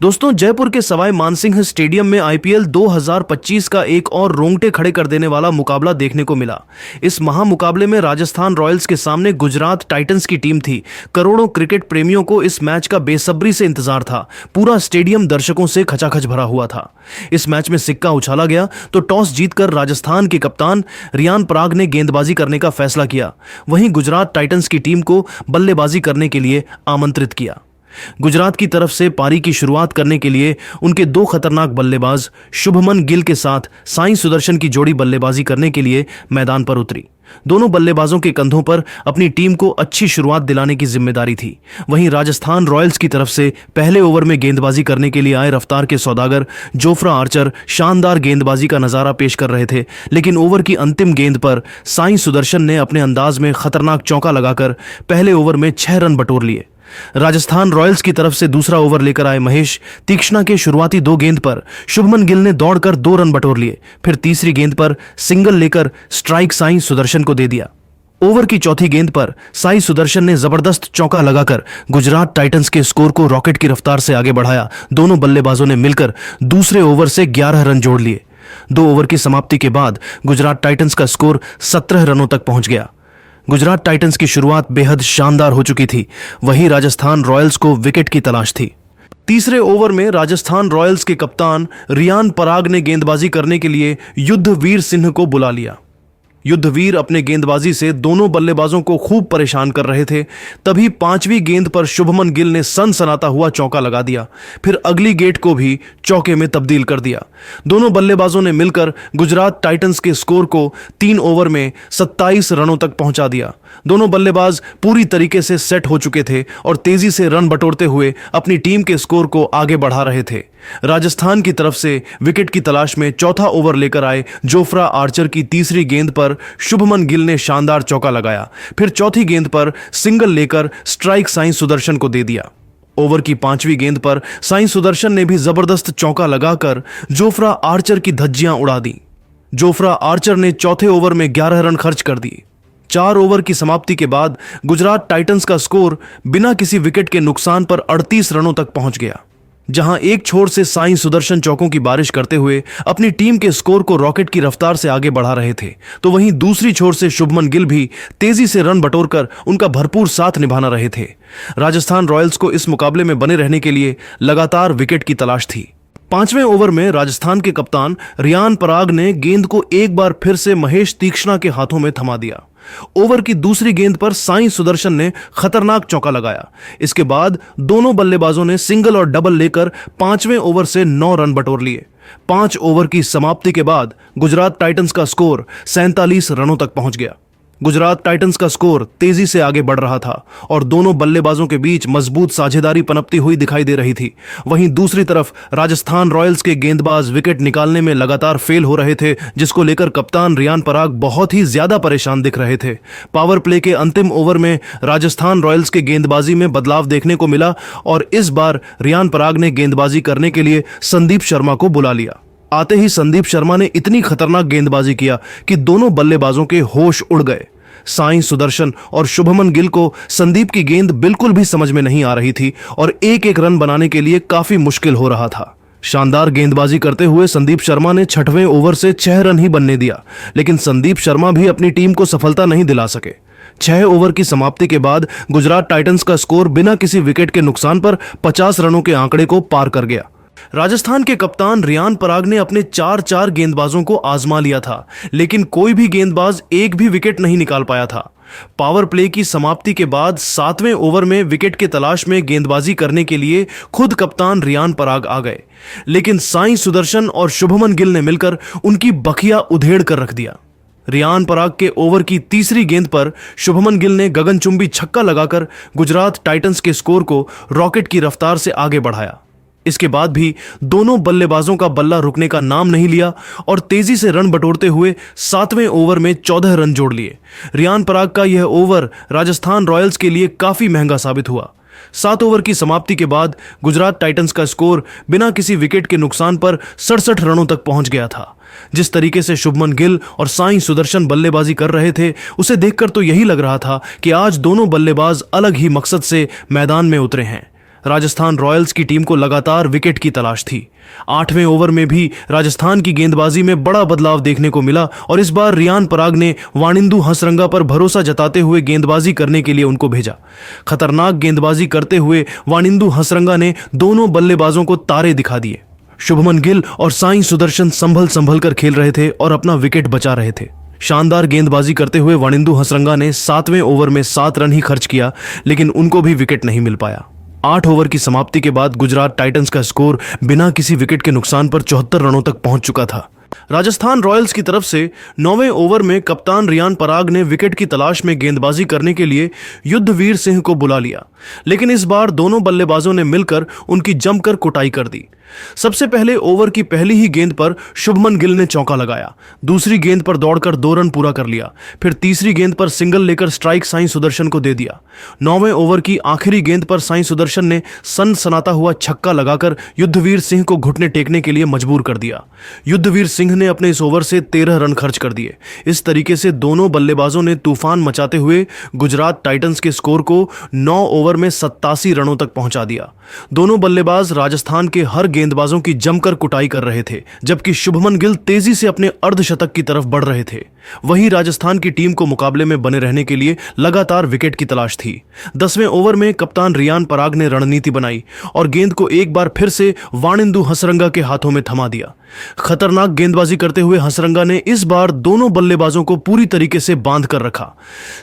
दोस्तों, जयपुर के सवाई मानसिंह स्टेडियम में आईपीएल 2025 का एक और रोंगटे खड़े कर देने वाला मुकाबला देखने को मिला। इस महामुकाबले में राजस्थान रॉयल्स के सामने गुजरात टाइटंस की टीम थी। करोड़ों क्रिकेट प्रेमियों को इस मैच का बेसब्री से इंतजार था। पूरा स्टेडियम दर्शकों से खचाखच भरा हुआ था। इस मैच में सिक्का उछाला गया तो टॉस जीतकर राजस्थान के कप्तान रियान पराग ने गेंदबाजी करने का फैसला किया। वहीं गुजरात टाइटंस की टीम को बल्लेबाजी करने के लिए आमंत्रित किया। गुजरात की तरफ से पारी की शुरुआत करने के लिए उनके दो खतरनाक बल्लेबाज शुभमन गिल के साथ साई सुदर्शन की जोड़ी बल्लेबाजी करने के लिए मैदान पर उतरी। दोनों बल्लेबाजों के कंधों पर अपनी टीम को अच्छी शुरुआत दिलाने की जिम्मेदारी थी। वहीं राजस्थान रॉयल्स की तरफ से पहले ओवर में गेंदबाजी करने के लिए आए रफ्तार के सौदागर जोफ्रा आर्चर शानदार गेंदबाजी का नजारा पेश कर रहे थे, लेकिन ओवर की अंतिम गेंद पर साई सुदर्शन ने अपने अंदाज में खतरनाक चौका लगाकर पहले ओवर में 6 रन बटोर लिए। राजस्थान रॉयल्स की तरफ से दूसरा ओवर लेकर आए महेश तीक्ष्णा के शुरुआती 2 गेंद पर शुभमन गिल ने दौड़कर 2 रन बटोर लिए। फिर तीसरी गेंद पर सिंगल लेकर स्ट्राइक साई सुदर्शन को दे दिया। ओवर की चौथी गेंद पर साई सुदर्शन ने जबरदस्त चौका लगाकर गुजरात टाइटंस के स्कोर को रॉकेट की रफ्तार से आगे बढ़ाया। दोनों बल्लेबाजों ने मिलकर दूसरे ओवर से 11 रन जोड़ लिए। 2 ओवर की समाप्ति के बाद गुजरात टाइटंस का स्कोर 17 रनों तक पहुंच गया। गुजरात टाइटंस की शुरुआत बेहद शानदार हो चुकी थी। वहीं राजस्थान रॉयल्स को विकेट की तलाश थी। तीसरे ओवर में राजस्थान रॉयल्स के कप्तान रियान पराग ने गेंदबाजी करने के लिए युद्धवीर सिंह को बुला लिया। युद्धवीर अपने गेंदबाजी से दोनों बल्लेबाजों को खूब परेशान कर रहे थे। तभी 5वीं गेंद पर शुभमन गिल ने सनसनाता हुआ चौका लगा दिया। फिर अगली गेंद को भी चौके में तब्दील कर दिया। दोनों बल्लेबाजों ने मिलकर गुजरात टाइटंस के स्कोर को 3 ओवर में 27 रनों तक पहुंचा दिया। दोनों बल्लेबाज पूरी तरीके से सेट हो चुके थे और तेजी से रन बटोरते हुए अपनी टीम के स्कोर को आगे बढ़ा रहे थे। राजस्थान की तरफ से विकेट की तलाश में चौथा ओवर लेकर आए जोफ्रा आर्चर की तीसरी गेंद पर शुभमन गिल ने शानदार चौका लगाया। फिर चौथी गेंद पर सिंगल लेकर स्ट्राइक साई सुदर्शन को दे दिया। ओवर की 5वीं गेंद पर साई सुदर्शन ने भी जबरदस्त चौका लगाकर जोफ्रा आर्चर की धज्जियां उड़ा दी। जोफ्रा आर्चर ने चौथे ओवर में 11 रन खर्च कर दिए। 4 ओवर की समाप्ति के बाद गुजरात टाइटंस का स्कोर बिना किसी विकेट के नुकसान पर 38 रनों तक पहुंच गया। जहां एक छोर से साई सुदर्शन चौकों की बारिश करते हुए अपनी टीम के स्कोर को रॉकेट की रफ्तार से आगे बढ़ा रहे थे, तो वहीं दूसरी छोर से शुभमन गिल भी तेजी से रन बटोरकर उनका भरपूर साथ निभाना रहे थे। राजस्थान रॉयल्स को इस मुकाबले में बने रहने के लिए लगातार विकेट की तलाश थी। 5वें ओवर में राजस्थान के कप्तान रियान पराग ने गेंद को एक बार फिर से महेश तीक्ष्णा के हाथों में थमा दिया। ओवर की दूसरी गेंद पर साई सुदर्शन ने खतरनाक चौका लगाया। इसके बाद दोनों बल्लेबाजों ने सिंगल और डबल लेकर 5वें ओवर से 9 रन बटोर लिए। 5 ओवर की समाप्ति के बाद गुजरात टाइटंस का स्कोर 47 रनों तक पहुंच गया। गुजरात टाइटंस का स्कोर तेजी से आगे बढ़ रहा था और दोनों बल्लेबाजों के बीच मजबूत साझेदारी पनपती हुई दिखाई दे रही थी। वहीं दूसरी तरफ राजस्थान रॉयल्स के गेंदबाज विकेट निकालने में लगातार फेल हो रहे थे, जिसको लेकर कप्तान रियान पराग बहुत ही ज्यादा परेशान दिख रहे थे। पावर प्ले के अंतिम ओवर में राजस्थान रॉयल्स के गेंदबाजी में बदलाव देखने को मिला और इस बार रियान पराग ने गेंदबाजी करने के लिए संदीप शर्मा को बुला लिया। आते ही संदीप शर्मा ने इतनी खतरनाक गेंदबाजी किया कि दोनों बल्लेबाजों के होश उड़ गए। साई सुदर्शन और शुभमन गिल को संदीप की गेंद बिल्कुल भी समझ में नहीं आ रही थी और एक रन बनाने के लिए काफी मुश्किल हो रहा था। शानदार गेंदबाजी करते हुए संदीप शर्मा ने 6वें ओवर से 6 रन ही बनने दिया, लेकिन संदीप शर्मा भी अपनी टीम को सफलता नहीं दिला सके। 6 ओवर की समाप्ति के बाद गुजरात टाइटंस का स्कोर बिना किसी विकेट के नुकसान पर 50 रनों के आंकड़े को पार कर गया। राजस्थान के कप्तान रियान पराग ने अपने 4 गेंदबाजों को आजमा लिया था, लेकिन कोई भी गेंदबाज एक भी विकेट नहीं निकाल पाया था। पावर प्ले की समाप्ति के बाद 7वें ओवर में विकेट की तलाश में गेंदबाजी करने के लिए खुद कप्तान रियान पराग आ गए, लेकिन साई सुदर्शन और शुभमन गिल ने मिलकर उनकी बखिया उधेड़ कर रख दिया। रियान पराग के ओवर की तीसरी गेंद पर शुभमन गिल ने गगनचुंबी छक्का लगाकर गुजरात टाइटंस के स्कोर को रॉकेट की रफ्तार से आगे बढ़ाया। इसके बाद भी दोनों बल्लेबाजों का बल्ला रुकने का नाम नहीं लिया और तेजी से रन बटोरते हुए 7वें ओवर में 14 रन जोड़ लिए। रियान पराग का यह ओवर राजस्थान रॉयल्स के लिए काफी महंगा साबित हुआ। 7 ओवर की समाप्ति के बाद गुजरात टाइटंस का स्कोर बिना किसी विकेट के नुकसान पर 67 रनों तक पहुंच गया था। जिस तरीके से शुभमन गिल और साई सुदर्शन बल्लेबाजी कर रहे थे, उसे देखकर तो यही लग रहा था कि आज दोनों बल्लेबाज अलग ही मकसद से मैदान में उतरे हैं। राजस्थान रॉयल्स की टीम को लगातार विकेट की तलाश थी। 8वें ओवर में भी राजस्थान की गेंदबाजी में बड़ा बदलाव देखने को मिला और इस बार रियान पराग ने वानिंदु हसरंगा पर भरोसा जताते हुए गेंदबाजी करने के लिए उनको भेजा। खतरनाक गेंदबाजी करते हुए वानिंदु हसरंगा ने दोनों बल्लेबाजों को तारे दिखा दिए। शुभमन गिल और साई सुदर्शन संभल कर खेल रहे थे और अपना विकेट बचा रहे थे। शानदार गेंदबाजी करते हुए वानिंदु हसरंगा ने 7वें ओवर में 7 रन ही खर्च किया, लेकिन उनको भी विकेट नहीं मिल पाया। 8 ओवर की समाप्ति के बाद गुजरात टाइटंस का स्कोर बिना किसी विकेट के नुकसान पर 74 रनों तक पहुंच चुका था। राजस्थान रॉयल्स की तरफ से 9वें ओवर में कप्तान रियान पराग ने विकेट की तलाश में गेंदबाजी करने के लिए युद्धवीर सिंह को बुला लिया, लेकिन इस बार दोनों बल्लेबाजों ने मिलकर उनकी जमकर कुटाई कर दी। सबसे पहले ओवर की पहली ही गेंद पर शुभमन गिल ने चौका लगाया, दूसरी गेंद पर दौड़कर 2 रन पूरा कर लिया, फिर तीसरी गेंद पर सिंगल लेकर स्ट्राइक साई सुदर्शन को दे दिया। 9वें ओवर की आखिरी गेंद पर साई सुदर्शन ने सनसनाता हुआ छक्का लगाकर युद्धवीर सिंह को घुटने टेकने के लिए मजबूर कर दिया। युद्धवीर सिंह ने अपने इस ओवर से 13 रन खर्च कर दिए। इस तरीके से दोनों बल्लेबाजों ने तूफान मचाते हुए गुजरात टाइटंस के स्कोर को 9 ओवर में 87 रनों तक पहुंचा दिया। दोनों बल्लेबाज राजस्थान के हर गेंदबाजों की जमकर कुटाई कर रहे थे, जबकि शुभमन गिल तेजी से अपने अर्धशतक की तरफ बढ़ रहे थे। वहीं राजस्थान की टीम को मुकाबले में बने रहने के लिए लगातार विकेट की तलाश थी। 10वें ओवर में कप्तान रियान पराग ने रणनीति बनाई और गेंद को एक बार फिर से वानिंदु हसरंगा के हाथों में थमा दिया। खतरनाक गेंदबाजी करते हुए हसरंगा ने इस बार दोनों बल्लेबाजों को पूरी तरीके से बांध कर रखा।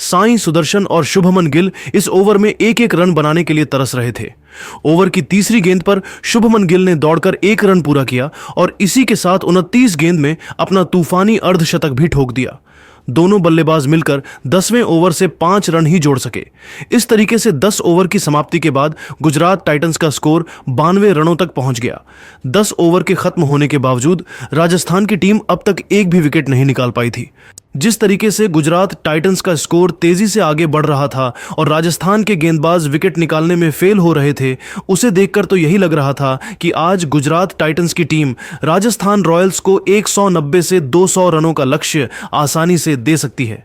साई सुदर्शन और शुभमन गिल इस ओवर में एक रन बनाने के लिए तरस रहे थे। ओवर की तीसरी गेंद पर शुभमन गिल ने दौड़कर 1 रन पूरा किया और इसी के साथ 29 गेंद में अपना तूफानी अर्धशतक भी ठोक दिया। दोनों बल्लेबाज मिलकर 10वें ओवर से 5 रन ही जोड़ सके। इस तरीके से 10 ओवर की समाप्ति के बाद गुजरात टाइटंस का स्कोर 92 रनों तक पहुंच गया। 10 ओवर के खत्म होने के बावजूद राजस्थान की टीम अब तक एक भी विकेट नहीं निकाल पाई थी। जिस तरीके से गुजरात टाइटंस का स्कोर तेजी से आगे बढ़ रहा था और राजस्थान के गेंदबाज विकेट निकालने में फेल हो रहे थे, उसे देखकर तो यही लग रहा था कि आज गुजरात टाइटंस की टीम राजस्थान रॉयल्स को 190 से 200 रनों का लक्ष्य आसानी से दे सकती है।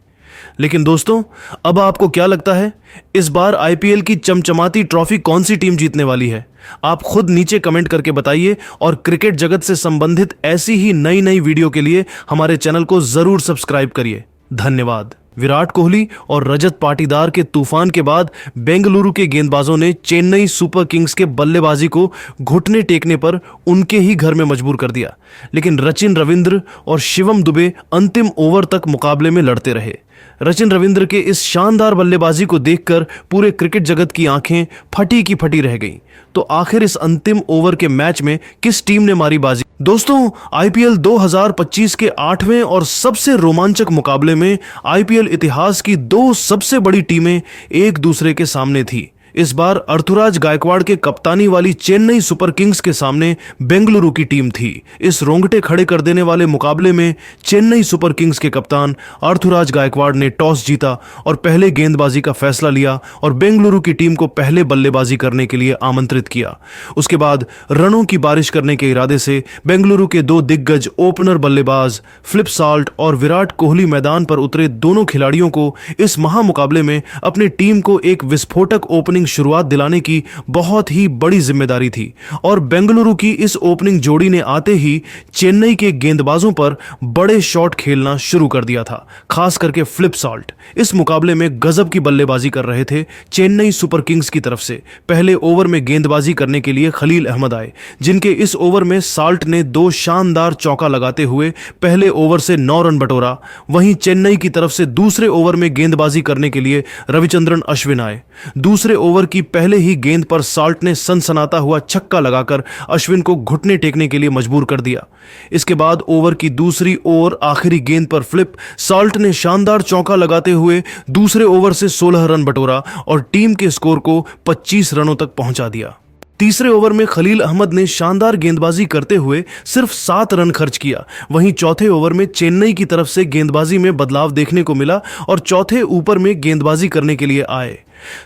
लेकिन दोस्तों, अब आपको क्या लगता है, इस बार आईपीएल की चमचमाती ट्रॉफी कौन सी टीम जीतने वाली है? आप खुद नीचे कमेंट करके बताइए और क्रिकेट जगत से संबंधित ऐसी ही नई वीडियो के लिए हमारे चैनल को जरूर सब्सक्राइब करिए। धन्यवाद। विराट कोहली और रजत पाटीदार के तूफान के बाद बेंगलुरु के गेंदबाजों ने चेन्नई सुपर किंग्स के बल्लेबाजी को घुटने टेकने पर उनके ही घर में मजबूर कर दिया, लेकिन रचिन रविंद्र और शिवम दुबे अंतिम ओवर तक मुकाबले में लड़ते रहे। रचिन रविंद्र के इस शानदार बल्लेबाजी को देखकर पूरे क्रिकेट जगत की आंखें फटी की फटी रह गईं। तो आखिर इस अंतिम ओवर के मैच में किस टीम ने मारी बाजी? दोस्तों, आईपीएल 2025 के 8वें और सबसे रोमांचक मुकाबले में आईपीएल इतिहास की 2 सबसे बड़ी टीमें एक दूसरे के सामने थी। इस बार अर्थुराज गायकवाड़ के कप्तानी वाली चेन्नई सुपर किंग्स के सामने बेंगलुरु की टीम थी। इस रोंगटे खड़े कर देने वाले मुकाबले में चेन्नई सुपर किंग्स के कप्तान अर्थुराज गायकवाड़ ने टॉस जीता और पहले गेंदबाजी का फैसला लिया और बेंगलुरु की टीम को पहले बल्लेबाजी करने के लिए आमंत्रित किया। उसके बाद रनों की बारिश करने के इरादे से बेंगलुरु के 2 दिग्गज ओपनर बल्लेबाज फ्लिप साल्ट और विराट कोहली मैदान पर उतरे। दोनों खिलाड़ियों को इस महामुकाबले में अपनी टीम को एक विस्फोटक ओपनिंग शुरुआत दिलाने की बहुत ही बड़ी जिम्मेदारी थी और बेंगलुरु की इस ओपनिंग जोड़ी ने आते ही चेन्नई के गेंदबाजों पर बड़े शॉट खेलना शुरू कर दिया था, खास करके फ्लिप साल्ट। इस मुकाबले में गजब की बल्लेबाजी कर रहे थे चेन्नई सुपर किंग्स की तरफ से। पहले ओवर में गेंदबाजी करने के लिए खलील अहमद आए, जिनके इस ओवर में साल्ट ने 2 शानदार चौका लगाते हुए पहले ओवर से 9 रन बटोरा। वहीं चेन्नई की तरफ से दूसरे ओवर में गेंदबाजी करने के लिए रविचंद्रन अश्विन आए। दूसरे ओवर की पहले ही गेंद पर साल्ट ने सनसनाता हुआ छक्का लगाकर अश्विन को घुटने टेकने के लिए मजबूर कर दिया। इसके बाद ओवर की दूसरी और आखिरी गेंद पर फ्लिप साल्ट ने शानदार चौका लगाते हुए दूसरे ओवर से 16 रन बटोरा और टीम के स्कोर को 25 रनों तक पहुंचा दिया। तीसरे ओवर में खलील अहमद ने शानदार गेंदबाजी करते हुए सिर्फ 7 रन खर्च किया। वहीं चौथे ओवर में चेन्नई की तरफ से गेंदबाजी में बदलाव देखने को मिला और चौथे ऊपर में गेंदबाजी करने के लिए आए।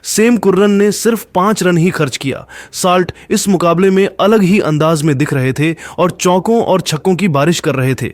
सेम कुर्रन ने सिर्फ 5 रन ही खर्च किया। साल्ट इस मुकाबले में अलग ही अंदाज में दिख रहे थे और चौकों और छक्कों की बारिश कर रहे थे।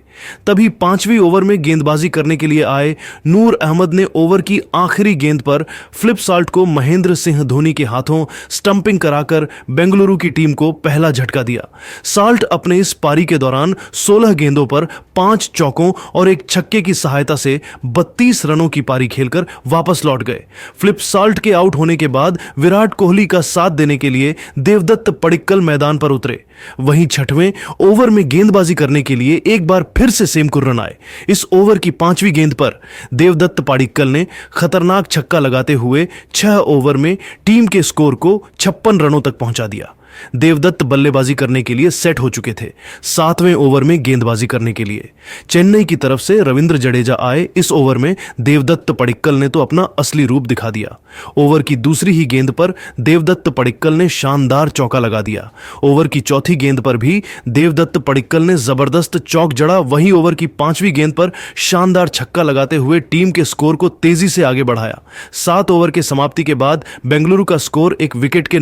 तभी 5वीं ओवर में गेंदबाजी करने के लिए आए नूर अहमद ने ओवर की आखिरी गेंद पर फ्लिप साल्ट को महेंद्र सिंह धोनी के हाथों स्टंपिंग कराकर बेंगलुरु की टीम को पहला झटका दिया। साल्ट अपने इस पारी के दौरान 16 गेंदों पर 5 चौकों और एक छक्के की सहायता से 32 रनों की पारी खेलकर वापस लौट गए। फ्लिप साल्ट के आउट होने के बाद विराट कोहली का साथ देने के लिए देवदत्त पडिक्कल मैदान पर उतरे। वहीं 6वें ओवर में गेंदबाजी करने के लिए एक बार फिर से सेम कुर्रन आए। इस ओवर की 5वीं गेंद पर देवदत्त पडिक्कल ने खतरनाक छक्का लगाते हुए 6 ओवर में टीम के स्कोर को 56 रनों तक पहुंचा दिया। देवदत्त बल्लेबाजी करने के लिए सेट हो चुके थे। 7वें ओवर में गेंदबाजी करने के लिए चेन्नई की तरफ से रविंद्र जडेजा आए। इस ओवर में देवदत्त पडिक्कल ने तो अपना असली रूप दिखा दिया। ओवर की दूसरी ही गेंद पर देवदत्त पडिक्कल ने शानदार चौका लगा दिया। ओवर की चौथी गेंद पर भी देवदत्त पडिक्कल ने जबरदस्त चौक जड़ा। वहीं ओवर की 5वीं गेंद पर शानदार छक्का लगाते हुए टीम के स्कोर को तेजी से आगे बढ़ाया। 7 ओवर के समाप्ति के बाद बेंगलुरु का स्कोर एक विकेट के